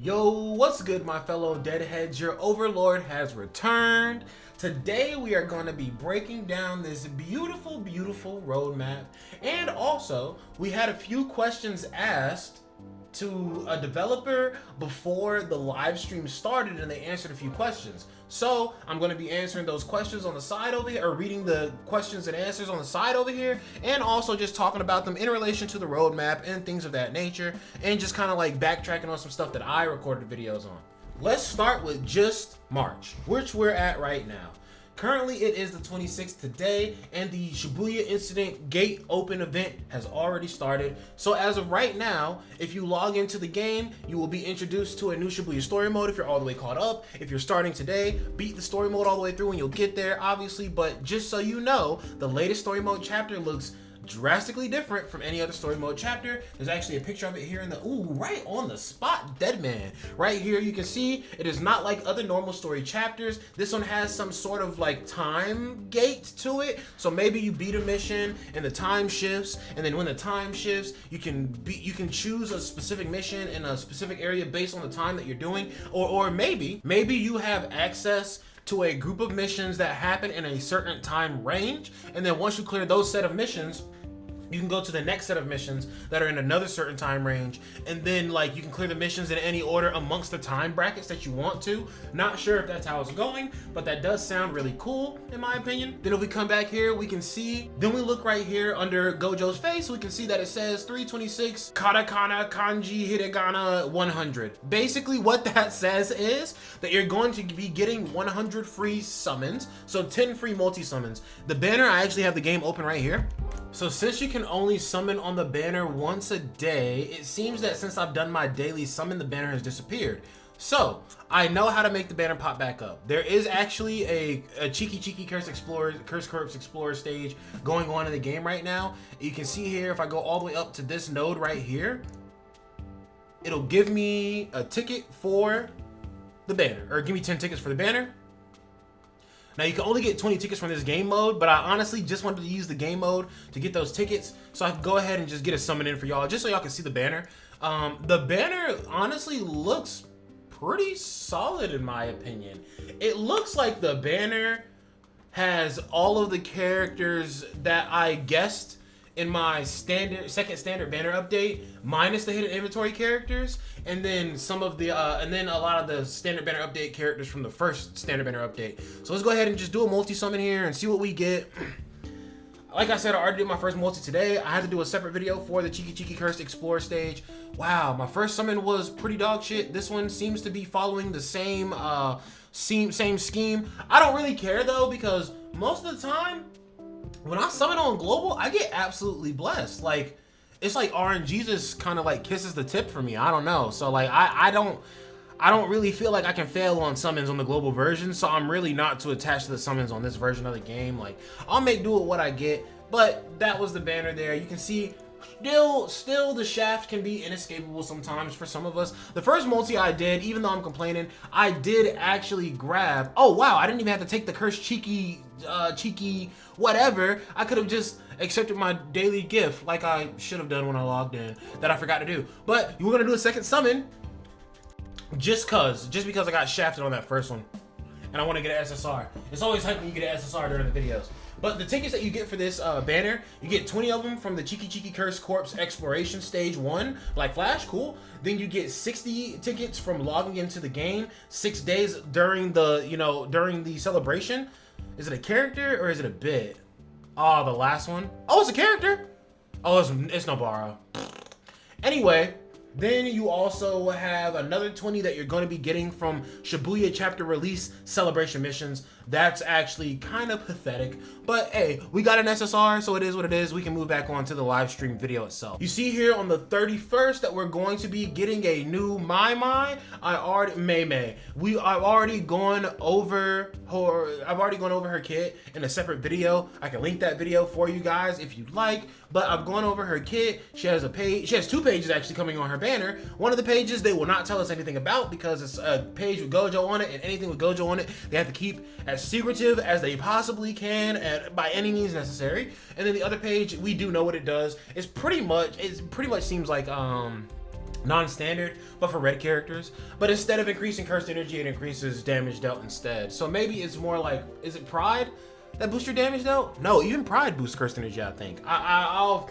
Yo, what's good, my fellow deadheads? Your overlord has returned. Today we are going to be breaking down this beautiful roadmap, and also we had a few questions asked to a developer before the live stream started, and they answered a few questions. So I'm going to be answering those questions on the side over here, or reading the questions and answers on the side over here, and also just talking about them in relation to the roadmap and things of that nature, and just kind of like backtracking on some stuff that I recorded videos on. Let's start with just March, which we're at right now. Currently, it is the 26th today, and the Shibuya Incident Gate Open event has already started. So as of right now, if you log into the game, you will be introduced to a new Shibuya story mode if you're all the way caught up. If you're starting today, beat the story mode all the way through and you'll get there, obviously. But just so you know, the latest story mode chapter looks drastically different from any other story mode chapter. There's actually a picture of it here in the, right on the spot, Deadman. Right here, you can see it is not like other normal story chapters. This one has some sort of like time gate to it. So maybe you beat a mission and the time shifts, and then when the time shifts, you can choose a specific mission in a specific area based on the time that you're doing, or maybe you have access to a group of missions that happen in a certain time range, and then once you clear those set of missions, you can go to the next set of missions that are in another certain time range, and then like you can clear the missions in any order amongst the time brackets that you want to. Not sure if that's how it's going, but that does sound really cool in my opinion. Then if we come back here, we can see, then we look right here under Gojo's face, we can see that it says 326 katakana kanji hiragana 100. Basically what that says is that you're going to be getting 100 free summons, so 10 free multi-summons. The banner, I actually have the game open right here. So since you can only summon on the banner once a day, it seems that since I've done my daily summon, the banner has disappeared. So I know how to make the banner pop back up. There is actually a cheeky Curse Corpse Explorer stage going on in the game right now. You can see here, if I go all the way up to this node right here, it'll give me a ticket for the banner, or give me 10 tickets for the banner. Now you can only get 20 tickets from this game mode, but I honestly just wanted to use the game mode to get those tickets, so I can go ahead and just get a summon in for y'all, just so y'all can see the banner. The banner honestly looks pretty solid in my opinion. It looks like the banner has all of the characters that I guessed in my second standard banner update, minus the hidden inventory characters, and then some of the and then a lot of the standard banner update characters from the first standard banner update. So let's go ahead and just do a multi summon here and see what we get. Like I said, I already did my first multi today. I had to do a separate video for the cheeky Cursed Explorer stage. Wow, my first summon was pretty dog shit. This one seems to be following the same same scheme. I don't really care though, because most of the time when I summon on global, I get absolutely blessed. Like, it's like RNG just kind of like kisses the tip for me. I don't know. So like I don't really feel like I can fail on summons on the global version, so I'm really not too attached to the summons on this version of the game. Like, I'll make do with what I get. But that was the banner there. You can see still the shaft can be inescapable sometimes for some of us. The first multi I did, even though I'm complaining, I did actually grab, oh wow, I didn't even have to take the cursed cheeky whatever. I could have just accepted my daily gift like I should have done when I logged in, that I forgot to do. But we're gonna do a second summon just because I got shafted on that first one and I want to get an SSR. It's always hype when you get an SSR during the videos. But the tickets that you get for this banner, you get 20 of them from the cheeky Curse Corpse Exploration Stage 1, like Flash, cool. Then you get 60 tickets from logging into the game 6 days during the, during the celebration. Is it a character or is it a bit? Oh, the last one. Oh, it's a character. Oh, it's Nobara. Anyway, then you also have another 20 that you're going to be getting from Shibuya chapter release celebration missions. That's actually kind of pathetic, but hey, we got an SSR, so it is what it is. We can move back on to the live stream video itself. You see here on the 31st that we're going to be getting a new I've already gone over her kit in a separate video. I can link that video for you guys if you'd like, but I've gone over her kit. She has two pages actually coming on her banner. One of the pages they will not tell us anything about because it's a page with Gojo on it, and anything with Gojo on it they have to keep as secretive as they possibly can by any means necessary. And then the other page, we do know what it does. It pretty much seems like non-standard, but for red characters. But instead of increasing cursed energy, it increases damage dealt instead. So maybe it's more like, is it Pride that boosts your damage dealt? No, even Pride boosts cursed energy, I think. I'll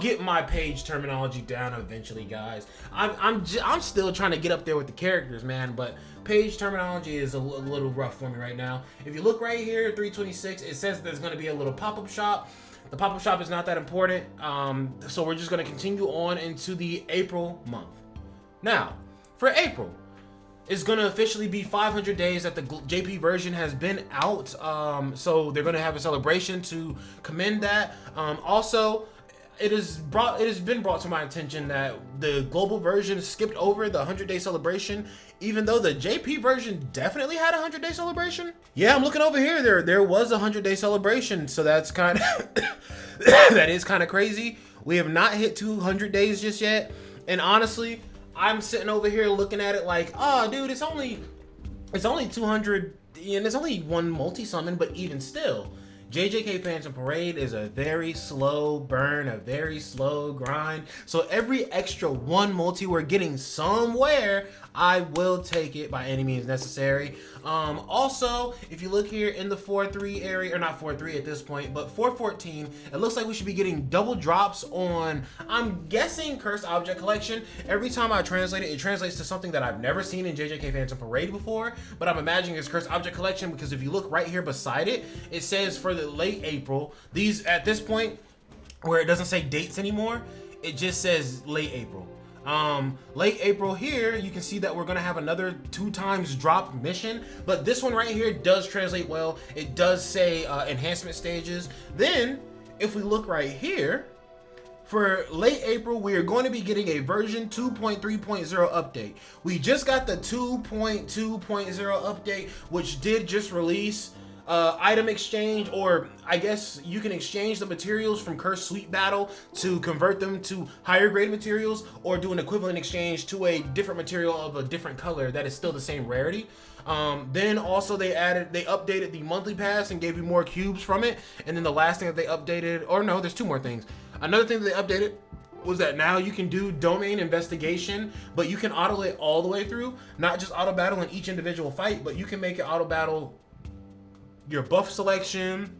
get my page terminology down eventually, guys. I'm still trying to get up there with the characters, man, but page terminology is a little rough for me right now. If you look right here, 326, it says there's going to be a little pop-up shop. The pop-up shop is not that important, so we're just going to continue on into the April month. Now, for April, it's going to officially be 500 days that the JP version has been out, so they're going to have a celebration to commend that. Also, it has been brought to my attention that the global version skipped over the 100-day celebration, even though the JP version definitely had a 100-day celebration. Yeah, I'm looking over here. There was a 100-day celebration, so that's kind of that is kind of crazy. We have not hit 200 days just yet, and honestly, I'm sitting over here looking at it like, oh, dude, it's only 200, and it's only one multi-summon, but even still, JJK Phantom Parade is a very slow burn, a very slow grind. So every extra one multi we're getting somewhere, I will take it by any means necessary. Also, if you look here in the 4-3 area, or not 4-3 at this point, but 4-14, it looks like we should be getting double drops on, I'm guessing, Cursed Object Collection. Every time I translate it, it translates to something that I've never seen in JJK Phantom Parade before, but I'm imagining it's Cursed Object Collection because if you look right here beside it, it says for the late April. These, at this point, where it doesn't say dates anymore, it just says late April. Late April here, you can see that we're gonna have another 2 times drop mission, but this one right here does translate well. It does say enhancement stages. Then, if we look right here, for late April, we are going to be getting a version 2.3.0 update. We just got the 2.2.0 update, which did just release item exchange, or I guess you can exchange the materials from Cursed Sweet Battle to convert them to higher grade materials, or do an equivalent exchange to a different material of a different color that is still the same rarity. Then also they updated the monthly pass and gave you more cubes from it. And then the last thing that they updated, or no, there's 2 more things. Another thing that they updated was that now you can do domain investigation, but you can auto it all the way through, not just auto battle in each individual fight, but you can make it auto battle your buff selection,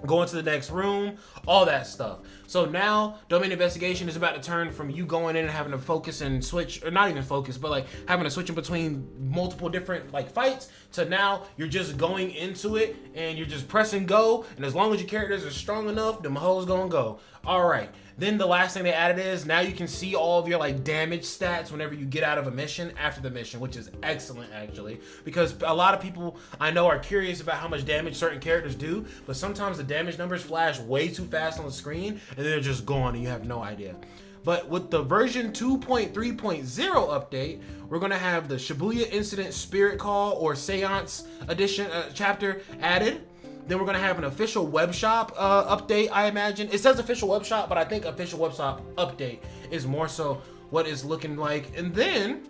go into the next room, all that stuff. So now domain investigation is about to turn from you going in and having to focus and switch, or not even focus, but like having to switch in between multiple different like fights, to now you're just going into it and you're just pressing go, and as long as your characters are strong enough, them hoes gonna go. All right. Then the last thing they added is now you can see all of your like damage stats whenever you get out of a mission after the mission, which is excellent actually, because a lot of people I know are curious about how much damage certain characters do, but sometimes the damage numbers flash way too fast on the screen and then they're just gone and you have no idea. But with the version 2.3.0 update, we're gonna have the Shibuya Incident Spirit Call or Seance edition chapter added. Then we're gonna have an official web shop update, I imagine. It says official web shop, but I think official web shop update is more so what it's looking like. And then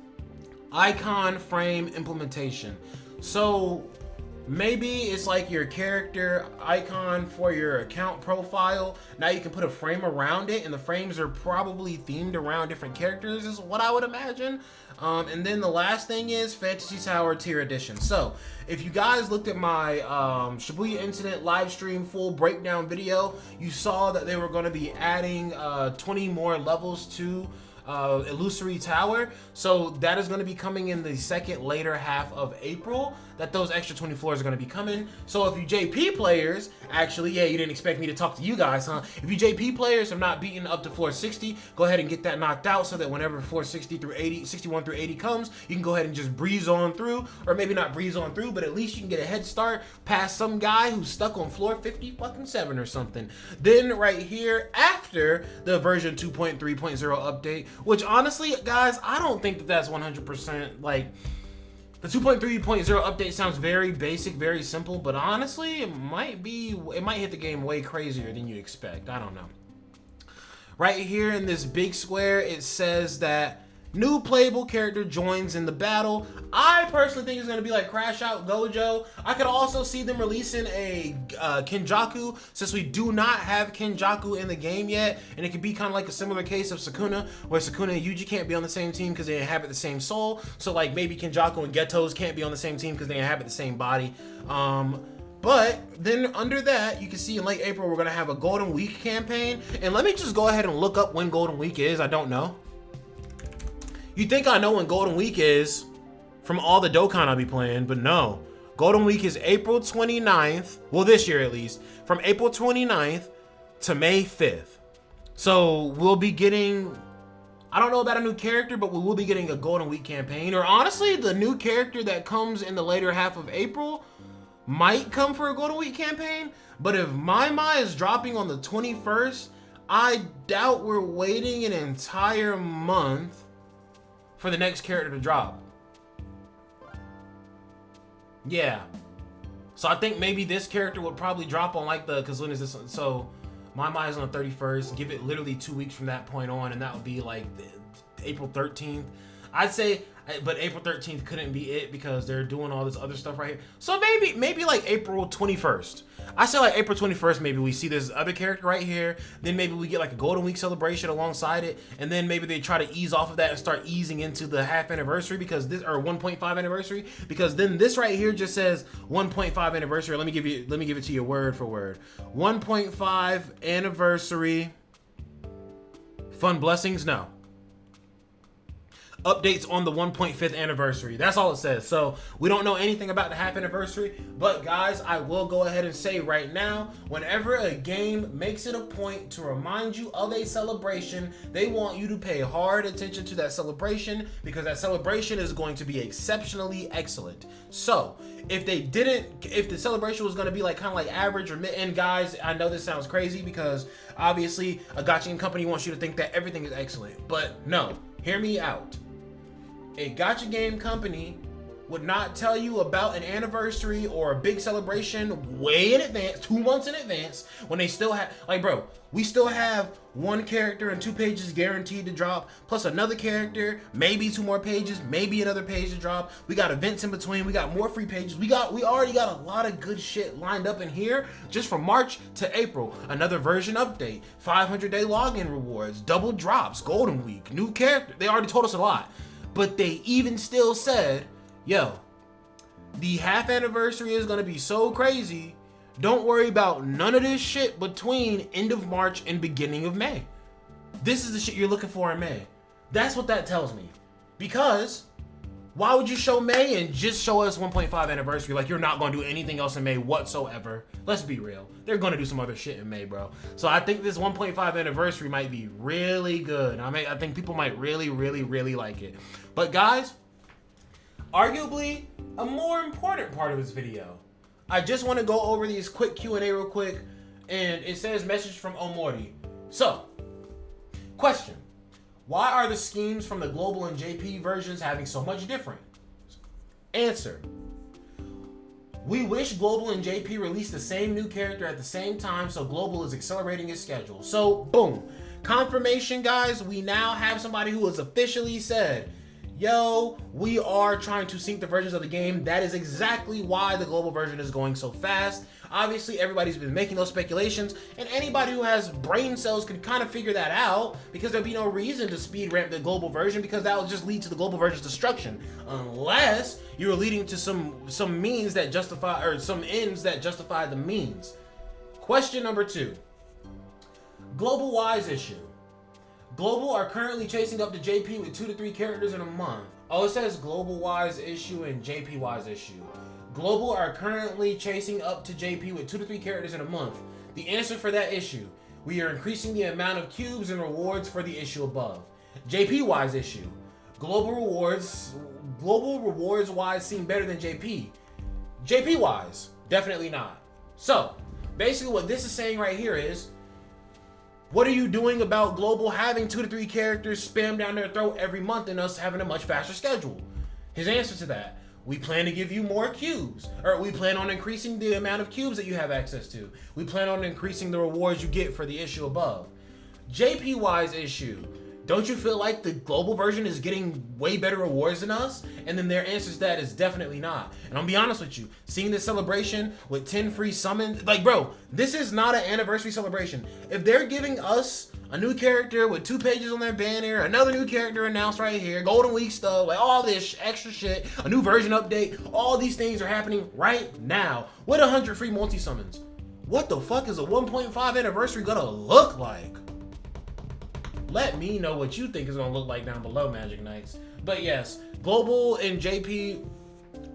icon frame implementation. So maybe it's like your character icon for your account profile. Now you can put a frame around it, and the frames are probably themed around different characters is what I would imagine. And then the last thing is Fantasy Tower Tier Edition. So if you guys looked at my Shibuya Incident live stream full breakdown video, you saw that they were going to be adding 20 more levels to Illusory Tower. So that is going to be coming in the later half of April, that those extra 20 floors are going to be coming. So if you JP players, actually, yeah, you didn't expect me to talk to you guys, huh? If you JP players have not beaten up to floor 60, go ahead and get that knocked out so that whenever floor 60 through 80, 61 through 80 comes, you can go ahead and just breeze on through, or maybe not breeze on through, but at least you can get a head start past some guy who's stuck on floor 57 or something. Then right here, after the version 2.3.0 update, which honestly, guys, I don't think that that's 100% like, the 2.3.0 update sounds very basic, very simple, but honestly, it might hit the game way crazier than you expect. I don't know. Right here in this big square, it says that new playable character joins in the battle. I personally think it's going to be like Crash Out Gojo. I could also see them releasing a Kenjaku, since we do not have Kenjaku in the game yet, and it could be kind of like a similar case of Sukuna, where Sukuna and Yuji can't be on the same team because they inhabit the same soul. So like maybe Kenjaku and Getos can't be on the same team because they inhabit the same body. But then under that, you can see in late April, we're going to have a Golden Week campaign. And let me just go ahead and look up when Golden Week is. I don't know. You think I know when Golden Week is from all the Dokkan I'll be playing, but no. Golden Week is April 29th. Well, this year at least. From April 29th to May 5th. So we'll be getting... I don't know about a new character, but we will be getting a Golden Week campaign. Or honestly, the new character that comes in the later half of April might come for a Golden Week campaign. But if My is dropping on the 21st, I doubt we're waiting an entire month for the next character to drop. Yeah. So I think maybe this character would probably drop on like the, because when is this? So My is on the 31st. Give it literally 2 weeks from that point on, and that would be like April 13th. I'd say, but April 13th couldn't be it because they're doing all this other stuff right here. So maybe like April 21st. I say like April 21st, maybe we see this other character right here. Then maybe we get like a Golden Week celebration alongside it. And then maybe they try to ease off of that and start easing into the half anniversary because this, or 1.5 anniversary, because then this right here just says 1.5 anniversary. Let me give it to you word for word. 1.5 anniversary. Fun blessings, no. Updates on the 1.5th anniversary. That's all it says. So we don't know anything about the half anniversary, but guys, I will go ahead and say right now, whenever a game makes it a point to remind you of a celebration, they want you to pay hard attention to that celebration because that celebration is going to be exceptionally excellent. So if the celebration was going to be like kind of like average or mid, and guys, I know this sounds crazy because obviously a gacha game company wants you to think that everything is excellent, but no, hear me out. A gacha game company would not tell you about an anniversary or a big celebration way in advance, 2 months in advance, when they still have, like, bro, we still have one character and 2 pages guaranteed to drop, plus another character, maybe 2 more pages, maybe another page to drop. We got events in between. We got more free pages. We already got a lot of good shit lined up in here just from March to April. Another version update, 500-day login rewards, double drops, Golden Week, new character. They already told us a lot, but they even still said, yo, the half anniversary is gonna be so crazy. Don't worry about none of this shit between end of March and beginning of May. This is the shit you're looking for in May. That's what that tells me. Because why would you show May and just show us 1.5 anniversary like you're not gonna do anything else in May whatsoever? Let's be real. They're gonna do some other shit in May, bro. So I think this 1.5 anniversary might be really good. I think people might really, really, really like it. But guys, arguably a more important part of this video, I just want to go over these quick Q&A real quick, and it says message from Omori. So, question: why are the schemes from the global and JP versions having so much different? Answer: we wish global and JP released the same new character at the same time, so global is accelerating its schedule. So, boom, confirmation, guys. We now have somebody who has officially said, yo, we are trying to sync the versions of the game. That is exactly why the global version is going so fast. Obviously, everybody's been making those speculations, and anybody who has brain cells can kind of figure that out, because there'd be no reason to speed ramp the global version, because that would just lead to the global version's destruction, unless you're leading to some means that justify, or some ends that justify the means. Question number 2. Global wise issue. Global are currently chasing up to JP with 2 to 3 characters in a month. Oh, it says global wise issue and JP wise issue. Global are currently chasing up to JP with 2 to 3 characters in a month. The answer for that issue: we are increasing the amount of cubes and rewards for the issue above. JP wise issue: global rewards wise seem better than JP. JP wise, definitely not. So basically what this is saying right here is, what are you doing about global having 2 to 3 characters spammed down their throat every month and us having a much faster schedule? His answer to that: we plan to give you more cubes, or we plan on increasing the amount of cubes that you have access to. We plan on increasing the rewards you get for the issue above. JP wise issue: don't you feel like the global version is getting way better rewards than us? And then their answer to that is definitely not. And I'll be honest with you, seeing this celebration with 10 free summons, like, bro, this is not an anniversary celebration. If they're giving us a new character with 2 pages on their banner, another new character announced right here, Golden Week stuff, like all this extra shit, a new version update, all these things are happening right now with 100 free multi-summons. What the fuck is a 1.5 anniversary gonna look like? Let me know what you think is gonna look like down below, Magic Knights. But yes, Global and JP,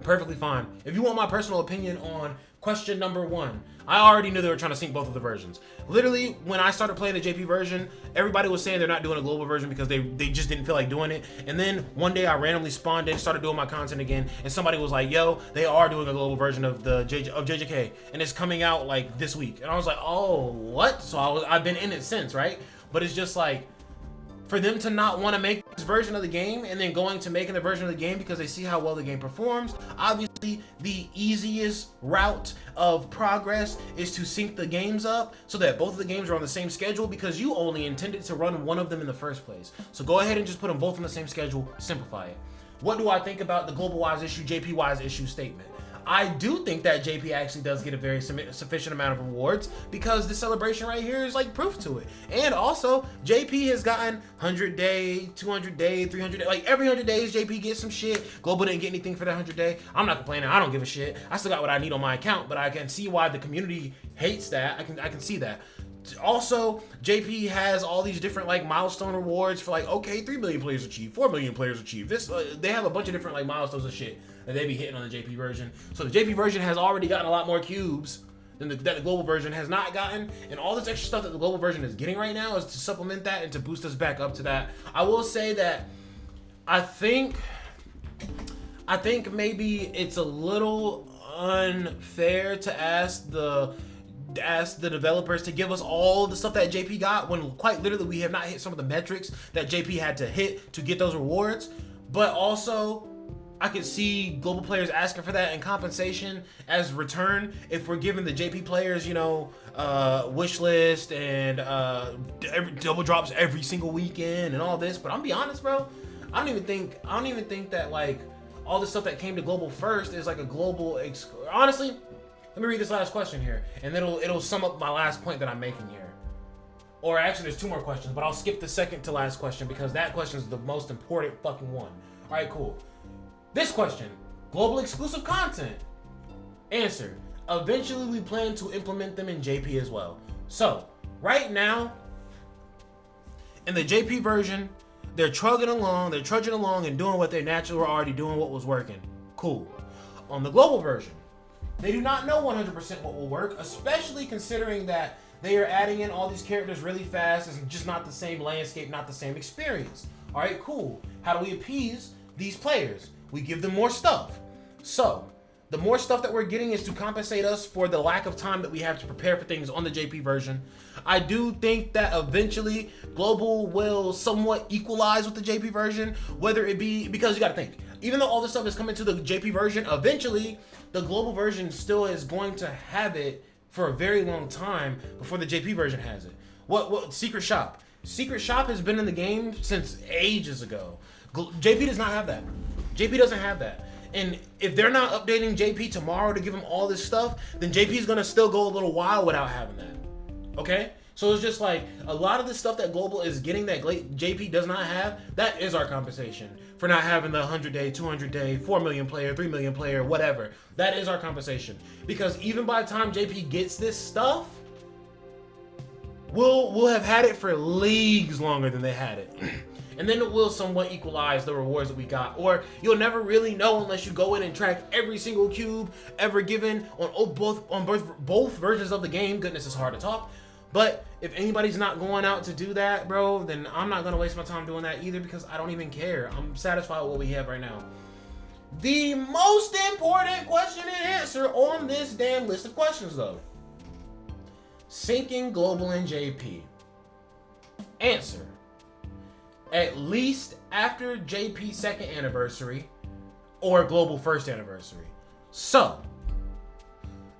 perfectly fine. If you want my personal opinion on question number 1, I already knew they were trying to sync both of the versions. Literally, when I started playing the JP version, everybody was saying they're not doing a global version because they just didn't feel like doing it. And then one day I randomly spawned in, started doing my content again, and somebody was like, yo, they are doing a global version of the JJK, and it's coming out like this week. And I was like, oh, what? So I've been in it since, right? But it's just like, for them to not want to make this version of the game and then going to making the version of the game because they see how well the game performs, obviously the easiest route of progress is to sync the games up so that both of the games are on the same schedule, because you only intended to run one of them in the first place. So go ahead and just put them both on the same schedule, simplify it. What do I think about the global wise issue, JP wise issue statement? I do think that JP actually does get a very sufficient amount of rewards, because the celebration right here is like proof to it. And also, JP has gotten 100 day, 200 day, 300 day, like every 100 days JP gets some shit. Global didn't get anything for that 100 day. I'm not complaining. I don't give a shit. I still got what I need on my account, but I can see why the community hates that. I can see that. Also, JP has all these different like milestone rewards for like, okay, 3 million players achieved, 4 million players achieved. This they have a bunch of different like milestones and shit that they be hitting on the JP version. So the JP version has already gotten a lot more cubes than that the global version has not gotten, and all this extra stuff that the global version is getting right now is to supplement that and to boost us back up to that. I will say that I think maybe it's a little unfair to ask the developers to give us all the stuff that JP got when quite literally we have not hit some of the metrics that JP had to hit to get those rewards. But also, I could see global players asking for that in compensation as return if we're giving the JP players, you know, wish list and double drops every single weekend and all this. But I'm be honest, bro, I don't even think that like all the stuff that came to global first is like a global. Honestly, let me read this last question here, and it'll sum up my last point that I'm making here. Or actually, there's 2 more questions, but I'll skip the second to last question because that question is the most important fucking one. All right, cool. This question, global exclusive content. Answer, eventually we plan to implement them in JP as well. So, right now, in the JP version, they're trudging along and doing what they naturally were already doing, what was working. Cool. On the global version, they do not know 100% what will work, especially considering that they are adding in all these characters really fast. It's just not the same landscape, not the same experience. All right, cool. How do we appease these players? We give them more stuff. So, the more stuff that we're getting is to compensate us for the lack of time that we have to prepare for things on the JP version. I do think that eventually Global will somewhat equalize with the JP version, whether it be, because you gotta think, even though all this stuff is coming to the JP version, eventually the Global version still is going to have it for a very long time before the JP version has it. What Secret Shop? Secret Shop has been in the game since ages ago. JP does not have that. JP doesn't have that. And if they're not updating JP tomorrow to give him all this stuff, then JP is gonna still go a little while without having that. Okay? So it's just like a lot of the stuff that Global is getting that JP does not have, that is our compensation for not having the 100 day, 200 day, 4 million player, 3 million player, whatever. That is our compensation. Because even by the time JP gets this stuff, we'll have had it for leagues longer than they had it. And then it will somewhat equalize the rewards that we got. Or you'll never really know unless you go in and track every single cube ever given on both versions of the game. Goodness, it's hard to talk. But if anybody's not going out to do that, bro, then I'm not going to waste my time doing that either, because I don't even care. I'm satisfied with what we have right now. The most important question and answer on this damn list of questions, though. Syncing Global and JP. Answer. At least after JP's 2nd anniversary or Global 1st anniversary. So,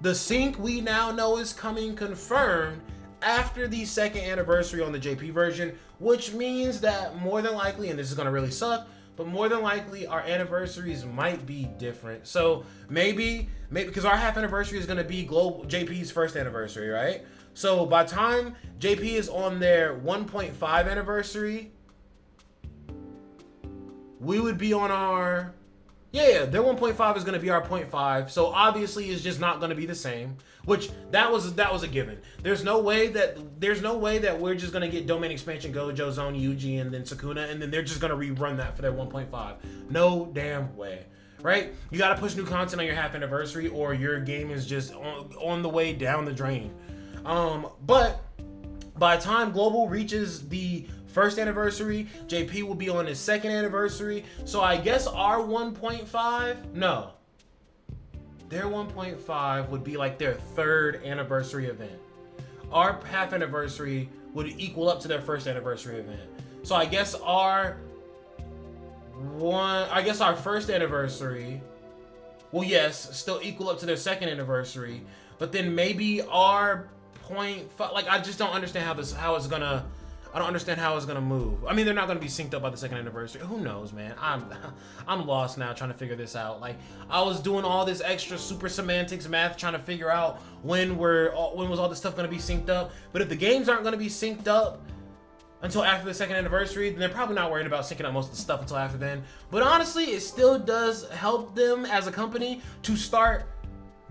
the sync we now know is coming confirmed after the second anniversary on the JP version, which means that more than likely, and this is gonna really suck, but more than likely our anniversaries might be different. So maybe because our half anniversary is gonna be global JP's first anniversary, right? So by the time JP is on their 1.5 anniversary, we would be on our, their 1.5 is going to be our 0.5. So obviously it's just not going to be the same, which that was a given. There's no way that we're just going to get Domain Expansion, Gojo, Zone, Yuji, and then Sukuna, and then they're just going to rerun that for their 1.5. No damn way. Right? You got to push new content on your half anniversary or your game is just on the way down the drain. But by the time Global reaches the first anniversary, JP will be on his second anniversary. So I guess our 1.5, no. Their 1.5 would be like their third anniversary event. Our half anniversary would equal up to their first anniversary event. So I guess our first anniversary will, yes, still equal up to their second anniversary, but then maybe our 0.5, like I just don't understand how it's gonna move. I mean, they're not gonna be synced up by the second anniversary. Who knows, man? I'm lost now trying to figure this out. Like I was doing all this extra super semantics math trying to figure out when was all this stuff gonna be synced up. But if the games aren't gonna be synced up until after the second anniversary, then they're probably not worried about syncing up most of the stuff until after then. But honestly, it still does help them as a company to start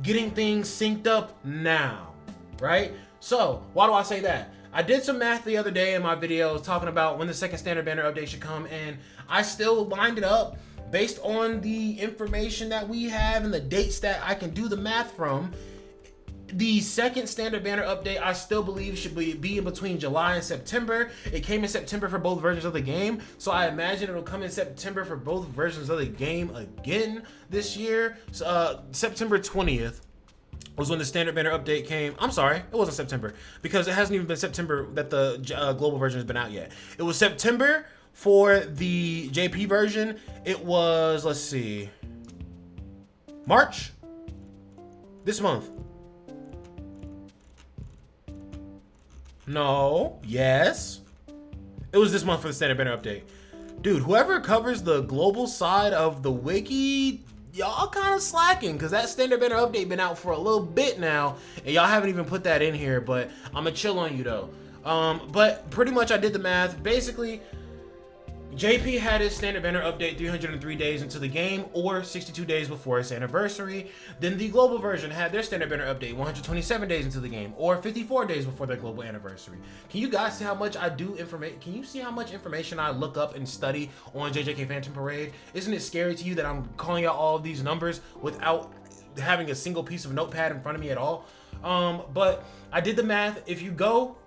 getting things synced up now, right? So why do I say that? I did some math the other day in my video talking about when the second standard banner update should come, and I still lined it up based on the information that we have and the dates that I can do the math from. The second standard banner update I still believe should be in between July and September. It came in September for both versions of the game, so I imagine it'll come in September for both versions of the game again this year. September 20th was when the standard banner update came. I'm sorry, it wasn't September because it hasn't even been September that the global version has been out yet. It was September for the JP version. It was, let's see, March, this month. No, yes, it was this month for the standard banner update. Dude, whoever covers the global side of the wiki, y'all kind of slacking because that standard banner update been out for a little bit now and y'all haven't even put that in here, but I'm gonna chill on you though. But pretty much I did the math. Basically, JP had his standard banner update 303 days into the game or 62 days before its anniversary. Then the global version had their standard banner update 127 days into the game or 54 days before their global anniversary. Can you guys see how much I do information? Can you see how much information I look up and study on JJK Phantom Parade? Isn't it scary to you that I'm calling out all of these numbers without having a single piece of notepad in front of me at all? But I did the math. If you go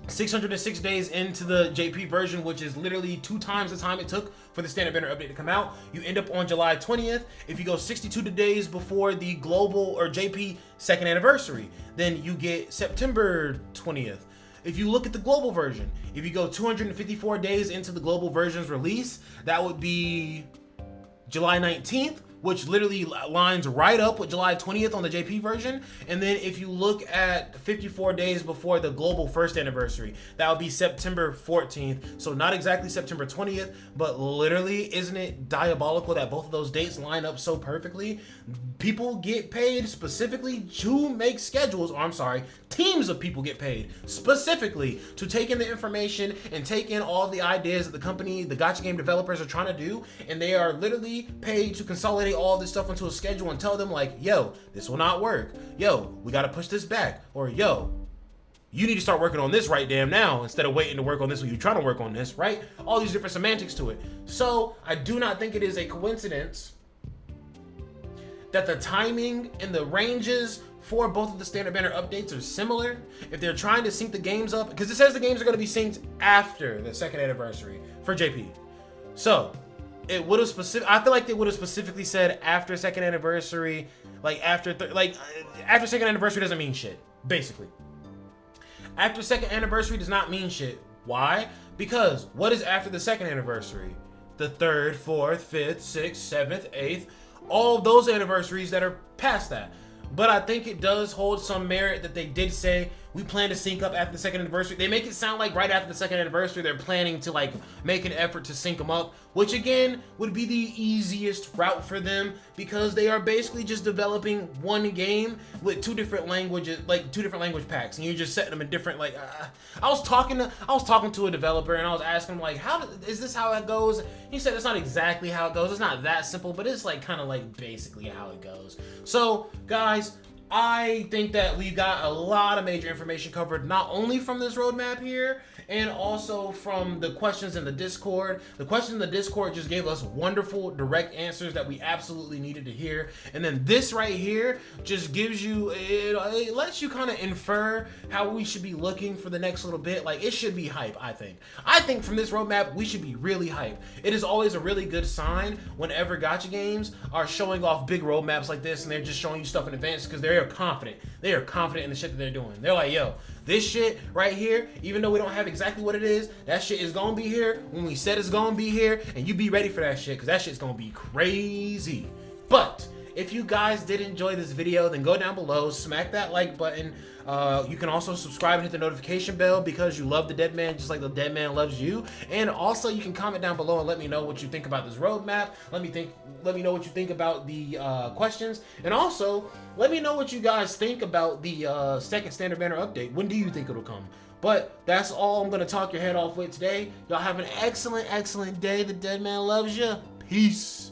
606 days into the JP version, which is literally 2 times the time it took for the standard banner update to come out, you end up on July 20th. If you go 62 days before the global or JP second anniversary, then you get September 20th. If you look at the global version, if you go 254 days into the global version's release, that would be July 19th, which literally lines right up with July 20th on the JP version. And then if you look at 54 days before the global first anniversary, that would be September 14th. So not exactly September 20th, but literally, isn't it diabolical that both of those dates line up so perfectly? People get paid specifically to make schedules, or I'm sorry, teams of people get paid specifically to take in the information and take in all the ideas that the company, the gacha game developers are trying to do, and they are literally paid to consolidate all this stuff into a schedule and tell them like, yo, this will not work. Yo, we got to push this back. Or yo, you need to start working on this right damn now instead of waiting to work on this when you're trying to work on this, right? All these different semantics to it. So I do not think it is a coincidence that the timing and the ranges for both of the standard banner updates are similar. If they're trying to sync the games up, because it says the games are going to be synced after the second anniversary for JP. So it would have I feel like they would have specifically said after second anniversary, like after second anniversary doesn't mean shit, basically. After second anniversary does not mean shit. Why? Because what is after the second anniversary? The 3rd, 4th, 5th, 6th, 7th, 8th, all of those anniversaries that are past that. But I think it does hold some merit that they did say we plan to sync up after the second anniversary. They make it sound like right after the second anniversary, they're planning to like make an effort to sync them up, which again would be the easiest route for them because they are basically just developing one game with two different languages, like two different language packs, and you're just setting them in different like. I was talking to a developer and I was asking him like, is this how it goes? He said it's not exactly how it goes. It's not that simple, but it's like kind of like basically how it goes. So guys, I think that we got a lot of major information covered, not only from this roadmap here, and also from the questions in the Discord. The questions in the Discord just gave us wonderful, direct answers that we absolutely needed to hear. And then this right here just gives you, it lets you kind of infer how we should be looking for the next little bit. Like, it should be hype, I think. I think from this roadmap, we should be really hype. It is always a really good sign whenever gacha games are showing off big roadmaps like this and they're just showing you stuff in advance because they are confident. They are confident in the shit that they're doing. They're like, yo, this shit right here, even though we don't have exactly what it is, that shit is gonna be here when we said it's gonna be here, and you be ready for that shit, because that shit's gonna be crazy. But if you guys did enjoy this video, then go down below, smack that like button. You can also subscribe and hit the notification bell because you love the Dead Man just like the Dead Man loves you. And also you can comment down below and let me know what you think about this roadmap. Let me know what you think about the questions. And also let me know what you guys think about the second standard banner update. When do you think it'll come? But that's all I'm gonna talk your head off with today. Y'all have an excellent, excellent day. The Dead Man loves you. Peace.